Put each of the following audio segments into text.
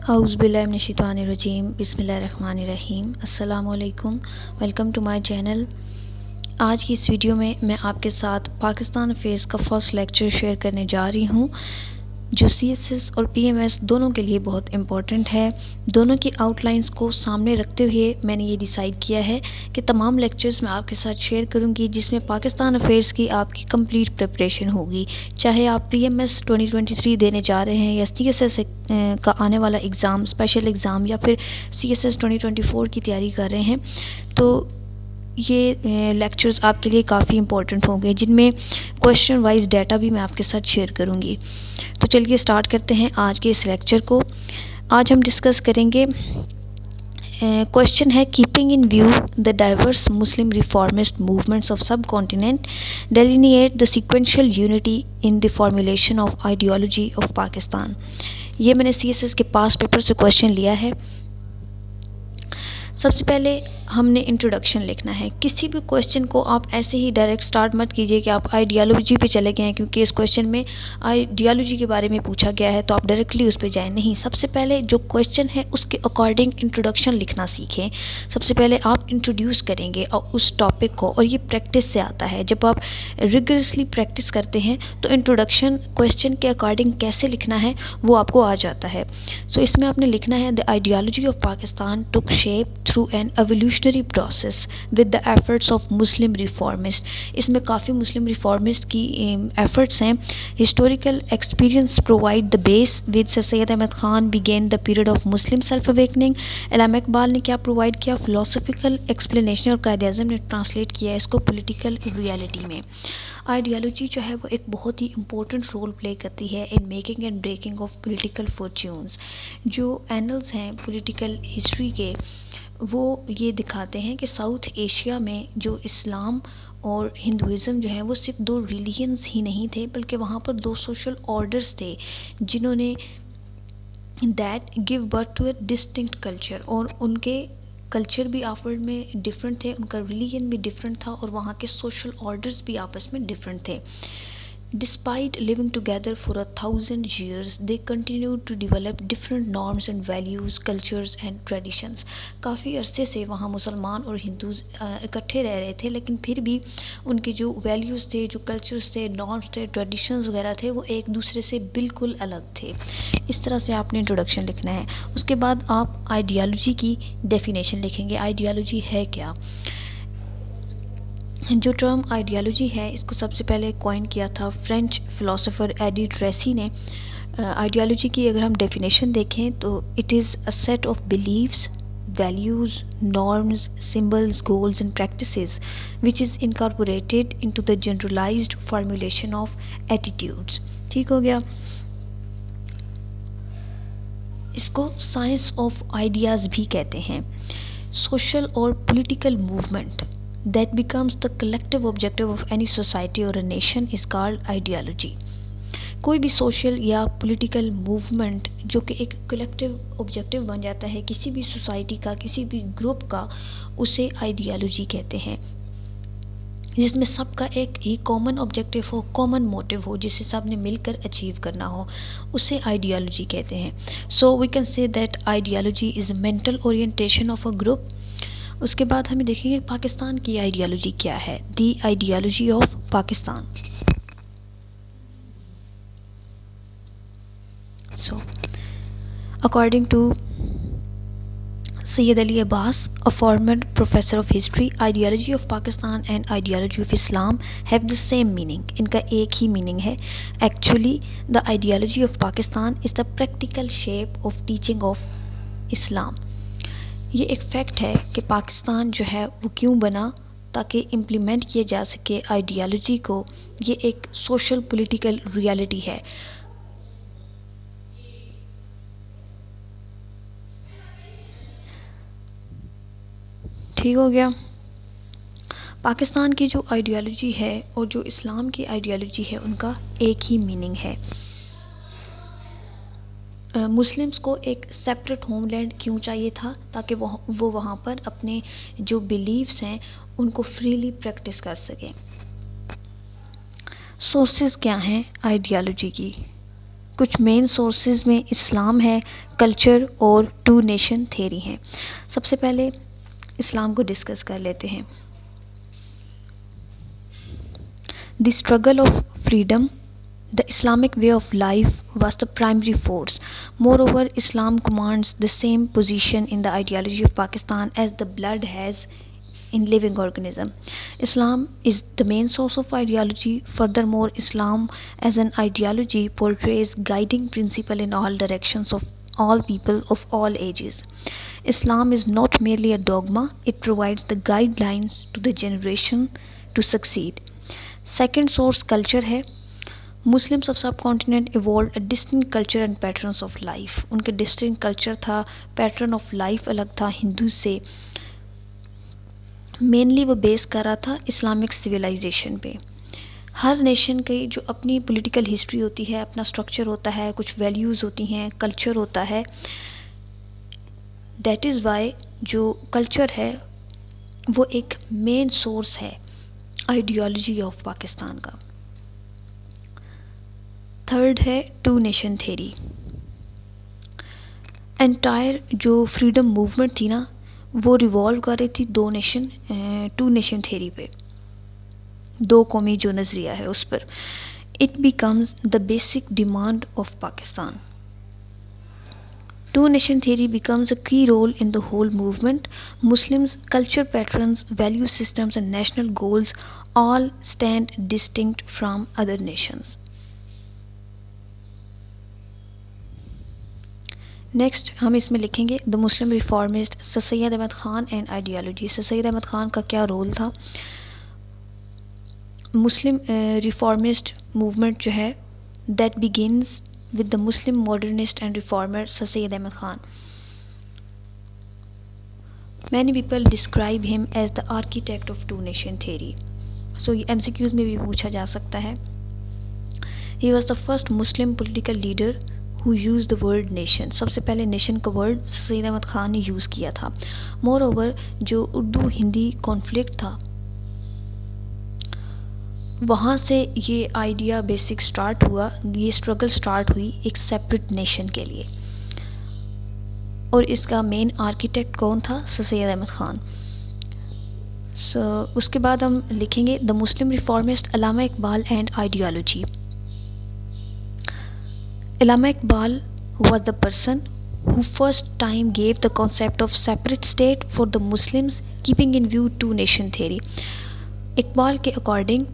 اعوذ باللہ من الشیطان الرجیم بسم اللہ الرحمن الرحیم السلام علیکم، ویلکم ٹو مائی چینل۔ آج کی اس ویڈیو میں آپ کے ساتھ پاکستان افیئرس کا فرسٹ لیکچر شیئر کرنے جا رہی ہوں، جو سی ایس ایس اور پی ایم ایس دونوں کے لیے بہت امپورٹنٹ ہے۔ دونوں کی آؤٹ لائنس کو سامنے رکھتے ہوئے میں نے یہ ڈیسائیڈ کیا ہے کہ تمام لیکچرز میں آپ کے ساتھ شیئر کروں گی، جس میں پاکستان افیئرس کی آپ کی کمپلیٹ پریپریشن ہوگی، چاہے آپ پی ایم ایس 2023 دینے جا رہے ہیں یا سی ایس ایس کا آنے والا ایگزام، اسپیشل ایگزام، یا پھر سی ایس ایس 2024 کی تیاری کر رہے ہیں، تو یہ لیکچرز آپ کے لیے کافی امپورٹنٹ ہوں گے، جن میں کویشچن وائز ڈیٹا بھی میں آپ کے ساتھ شیئر کروں گی۔ تو چلیے سٹارٹ کرتے ہیں آج کے اس لیکچر کو۔ آج ہم ڈسکس کریں گے، کویشچن ہے keeping in view the diverse Muslim reformist movements of subcontinent delineate the sequential unity in the formulation of ideology of Pakistan. یہ میں نے سی ایس ایس کے پاس پیپر سے کویشچن لیا ہے۔ سب سے پہلے ہم نے انٹروڈکشن لکھنا ہے۔ کسی بھی کویشچن کو آپ ایسے ہی ڈائریکٹ سٹارٹ مت کیجئے کہ آپ آئیڈیالوجی پہ چلے گئے ہیں، کیونکہ اس کویشچن میں آئیڈیالوجی کے بارے میں پوچھا گیا ہے تو آپ ڈائریکٹلی اس پہ جائیں نہیں۔ سب سے پہلے جو کویشچن ہے اس کے اکارڈنگ انٹروڈکشن لکھنا سیکھیں۔ سب سے پہلے آپ انٹروڈیوس کریں گے اور اس ٹاپک کو، اور یہ پریکٹس سے آتا ہے۔ جب آپ ریگرسلی پریکٹس کرتے ہیں تو انٹروڈکشن کویشچن کے اکارڈنگ کیسے لکھنا ہے وہ آپ کو آ جاتا ہے۔ سو اس میں آپ نے لکھنا ہے the ideology of Pakistan took shape through an evolutionary process with the efforts of Muslim reformists۔ اس میں کافی مسلم ریفارمسٹ کی ایفرٹس ہیں۔ Historical experience provide the base with Sir Syed Ahmad Khan began the period of Muslim self-awakening۔ علامہ اقبال نے کیا provide کیا؟ philosophical explanation، اور قائد اعظم نے ٹرانسلیٹ کیا اس کو پولیٹیکل ریالٹی میں۔ آئیڈیالوجی جو ہے وہ ایک بہت ہی امپورٹنٹ رول پلے کرتی ہے in making and breaking of political fortunes. جو اینلز ہیں پولیٹیکل ہسٹری کے، وہ یہ دکھاتے ہیں کہ ساؤتھ ایشیا میں جو اسلام اور ہندوازم جو ہے وہ صرف دو ریلیجنز ہی نہیں تھے، بلکہ وہاں پر دو سوشل آرڈرز تھے جنہوں نے that gave birth to a distinct culture, اور ان کے کلچر بھی آپس میں ڈفرینٹ تھے، ان کا ریلیجن بھی ڈفرینٹ تھا، اور وہاں کے سوشل آرڈرز بھی آپس میں ڈفرینٹ تھے۔ Despite living together for 1000 years, they continued to develop different norms and values, cultures and traditions۔ کافی عرصے سے وہاں مسلمان اور ہندوز اکٹھے رہ رہے تھے، لیکن پھر بھی ان کے جو ویلیوز تھے، جو کلچرز تھے، نارمز تھے، ٹریڈیشنز وغیرہ تھے، وہ ایک دوسرے سے بالکل الگ تھے۔ اس طرح سے آپ نے انٹروڈکشن لکھنا ہے۔ اس کے بعد آپ آئیڈیالوجی کی ڈیفینیشن لکھیں گے۔ آئیڈیالوجی ہے کیا؟ جو ٹرم آئیڈیالوجی ہے اس کو سب سے پہلے کوائن کیا تھا فرینچ فلاسفر ایڈی ٹریسی نے۔ آئیڈیالوجی کی اگر ہم ڈیفینیشن دیکھیں تو it is a set of beliefs, values, norms, symbols, goals and practices which is incorporated into the generalized formulation of attitudes۔ ٹھیک ہو گیا؟ اس کو سائنس آف آئیڈیاز بھی کہتے ہیں۔ سوشل اور political movement that becomes the collective objective of any society or a nation is called ideology۔ کوئی بھی social یا پولیٹیکل موومنٹ جو کہ ایک کلیکٹیو آبجیکٹیو بن جاتا ہے کسی بھی سوسائٹی کا، کسی بھی گروپ کا، اسے آئیڈیالوجی کہتے ہیں، جس میں سب کا ایک ہی کامن آبجیکٹیو ہو، کامن موٹیو ہو، جسے سب نے مل کر اچیو کرنا ہو، اسے آئیڈیالوجی کہتے ہیں۔ So we can say that ideology is a mental orientation of a group. اس کے بعد ہمیں دیکھیں گے پاکستان کی آئیڈیالوجی کیا ہے، the ideology of Pakistan. So according to Syed Ali Abbas, a former professor of history, ideology of Pakistan and ideology of Islam have the same meaning۔ ان کا ایک ہی میننگ ہے۔ Actually, the ideology of Pakistan is the practical shape of teaching of Islam۔ یہ ایک fact ہے کہ پاکستان جو ہے وہ کیوں بنا، تاکہ امپلیمنٹ کیا جا سکے آئیڈیالوجی کو۔ یہ ایک سوشل پولیٹیکل ریالٹی ہے۔ ٹھیک ہو گیا؟ پاکستان کی جو آئیڈیالوجی ہے اور جو اسلام کی آئیڈیالوجی ہے ان کا ایک ہی میننگ ہے۔ مسلمس کو ایک سیپریٹ ہوم لینڈ کیوں چاہیے تھا؟ تاکہ وہ وہاں پر اپنے جو بیلیفس ہیں ان کو فریلی پریکٹس کر سکیں۔ سورسز کیا ہیں آئیڈیالوجی کی؟ کچھ مین سورسز میں اسلام ہے، کلچر اور ٹو نیشن تھیری ہیں۔ سب سے پہلے اسلام کو ڈسکس کر لیتے ہیں۔ The struggle of freedom, the Islamic way of life was the primary force. Moreover, Islam commands the same position in the ideology of Pakistan as the blood has in living organism. Islam is the main source of ideology. Furthermore, Islam as an ideology portrays guiding principle in all directions of all people of all ages. Islam is not merely a dogma, it provides the guidelines to the generation to succeed. Second source culture ہے۔ Muslims of subcontinent evolved a distinct culture and patterns of life. ان کے distinct culture تھا، pattern of life الگ تھا ہندو سے۔ Mainly وہ بیس کر رہا تھا اسلامک سویلائزیشن پہ۔ ہر نیشن کی جو اپنی پولیٹیکل ہسٹری ہوتی ہے، اپنا اسٹرکچر ہوتا ہے، کچھ ویلیوز ہوتی ہیں، کلچر ہوتا ہے۔ دیٹ از وائی جو کلچر ہے وہ ایک مین سورس ہے آئیڈیالوجی آف پاکستان کا۔ تھرڈ ہے ٹو نیشن تھیری۔ انٹائر جو فریڈم موومنٹ تھی نا وہ ریوالو کر رہی تھی ٹو نیشن تھیری پہ، دو قومی جو نظریہ ہے اس پر۔ It becomes the basic demand of Pakistan. Two nation theory becomes a key role in the whole movement. Muslims culture patterns, value systems and national goals all stand distinct from other nations. Next ہم اس میں لکھیں گے the Muslim reformist sir Syed Ahmad Khan and ideology. Sir Syed Ahmad Khan کا کیا role تھا؟ Muslim reformist movement جو ہے that begins with the Muslim modernist and reformer sir Syed Ahmad Khan. Many people describe him as the architect of two nation theory. So یہ MCQs میں بھی پوچھا جا سکتا ہے۔ He was the first Muslim political leader who used the word nation۔ سب سے پہلے نیشن کا ورڈ سید احمد خان نے یوز کیا تھا۔ مور اوور جو اردو ہندی کانفلکٹ تھا وہاں سے یہ آئیڈیا بیسک سٹارٹ ہوا، یہ اسٹرگل سٹارٹ ہوئی ایک سیپریٹ نیشن کے لیے، اور اس کا مین آرکیٹیکٹ کون تھا؟ سر سید احمد خان۔ اس کے بعد ہم لکھیں گے the Muslim reformist Allama Iqbal and ideology. Allama Iqbal was the person who first time gave the concept of separate state for the Muslims, keeping in view two nation theory. Iqbal ke according,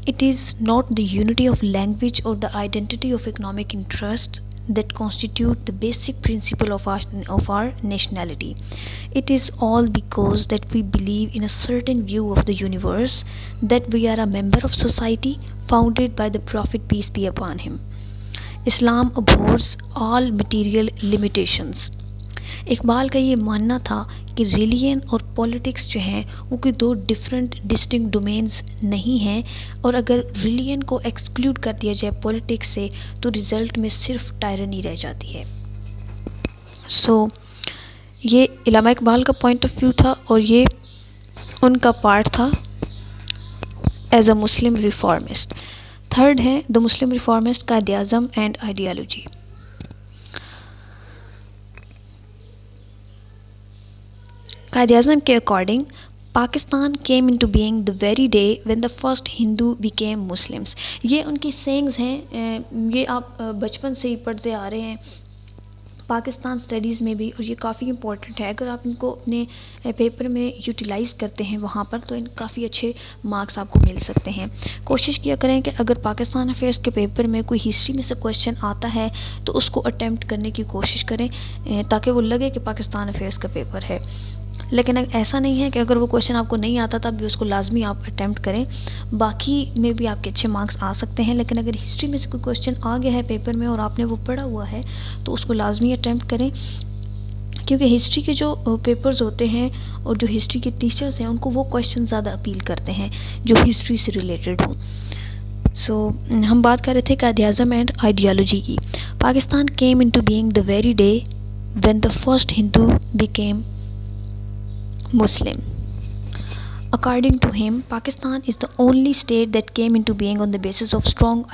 it is not the unity of language or the identity of economic interest that constitute the basic principle of our nationality. It is all because that we believe in a certain view of the universe, that we are a member of society founded by the Prophet peace be upon him. Islam abhors all material limitations۔ Iqbal کا یہ ماننا تھا کہ religion اور politics جو ہیں وہ کوئی دو ڈفرینٹ ڈسٹنکٹ ڈومینز نہیں ہیں، اور اگر ریلیجن کو ایکسکلوڈ کر دیا جائے پولیٹکس سے تو رزلٹ میں صرف ٹائرنی رہ جاتی ہے۔ سو یہ علامہ اقبال کا پوائنٹ آف ویو تھا، اور یہ ان کا پارٹ تھا as a Muslim reformist. Third ہے دا Muslim reformist Quaid Azam and ideology. Quaid Azam کے according Pakistan came into being the very day when the first Hindu became Muslims. یہ ان کی سینگز ہیں، یہ آپ بچپن سے ہی پڑھتے آ رہے ہیں پاکستان اسٹڈیز میں بھی، اور یہ کافی امپورٹنٹ ہے۔ اگر آپ ان کو اپنے پیپر میں یوٹیلائز کرتے ہیں وہاں پر تو ان کافی اچھے مارکس آپ کو مل سکتے ہیں۔ کوشش کیا کریں کہ اگر پاکستان افیئرس کے پیپر میں کوئی ہسٹری میں سے کویشچن آتا ہے تو اس کو اٹیمپٹ کرنے کی کوشش کریں تاکہ وہ لگے کہ پاکستان افیئرس کا پیپر ہے۔ لیکن ایسا نہیں ہے کہ اگر وہ کویشچن آپ کو نہیں آتا تب بھی اس کو لازمی آپ اٹیمپٹ کریں، باقی میں بھی آپ کے اچھے مارکس آ سکتے ہیں۔ لیکن اگر ہسٹری میں سے کوئی کویشچن آ گیا ہے پیپر میں اور آپ نے وہ پڑھا ہوا ہے تو اس کو لازمی اٹیمپٹ کریں، کیونکہ ہسٹری کے جو پیپرز ہوتے ہیں اور جو ہسٹری کے ٹیچرز ہیں ان کو وہ کویشچن زیادہ اپیل کرتے ہیں جو ہسٹری سے ریلیٹڈ ہوں۔ سو ہم بات کر رہے تھے قائد اعظم اینڈ آئیڈیالوجی کی۔ Pakistan came into being the very day when the first Hindu became Muslim. According to him, Pakistan is the only state that came into being on the basis of strong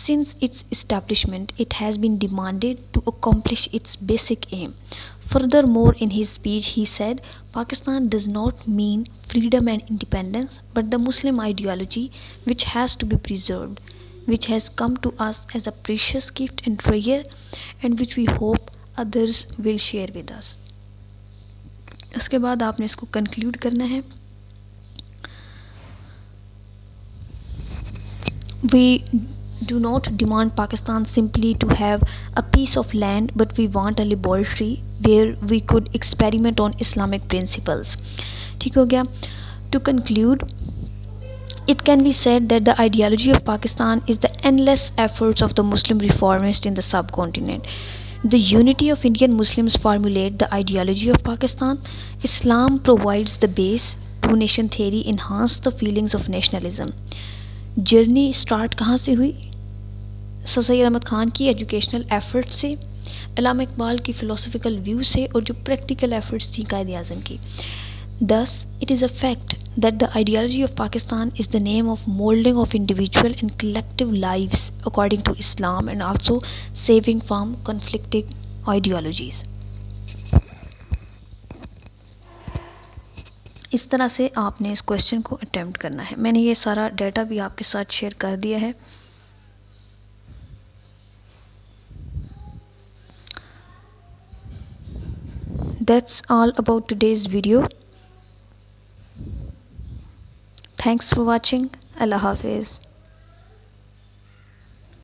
Since its establishment, it has been demanded to accomplish its basic aim. Furthermore, in his speech, he said, Pakistan does not mean freedom and independence, but the Muslim ideology which has to be preserved, which has come to us as a precious gift and treasure, and which we hope others will share with us. اس کے بعد آپ نے اس کو conclude کرنا ہے. We do not demand Pakistan simply to have a piece of land, but we want a laboratory where we could experiment on Islamic principles. ٹھیک ہو گیا. To conclude, it can be said that the ideology of Pakistan is the endless efforts of the Muslim reformists in the subcontinent. The unity of Indian Muslims formulate the ideology of Pakistan. Islam provides the base. Two-nation theory enhanced the feelings of nationalism. Journey start کہاں سے ہوئی؟ سر سید احمد خان کی educational effort سے، علامہ اقبال کی philosophical view سے، اور جو practical efforts تھیں قائد اعظم کی. Thus, it is a fact that the ideology of Pakistan is the name of molding of individual and collective lives according to Islam and also saving from conflicting ideologies. اس طرح سے آپ نے اس question کو attempt کرنا ہے. میں نے یہ سارا ڈیٹا بھی آپ کے ساتھ شیئر کر دیا ہے. That's all about today's video. Thanks for watching. Allah Hafiz.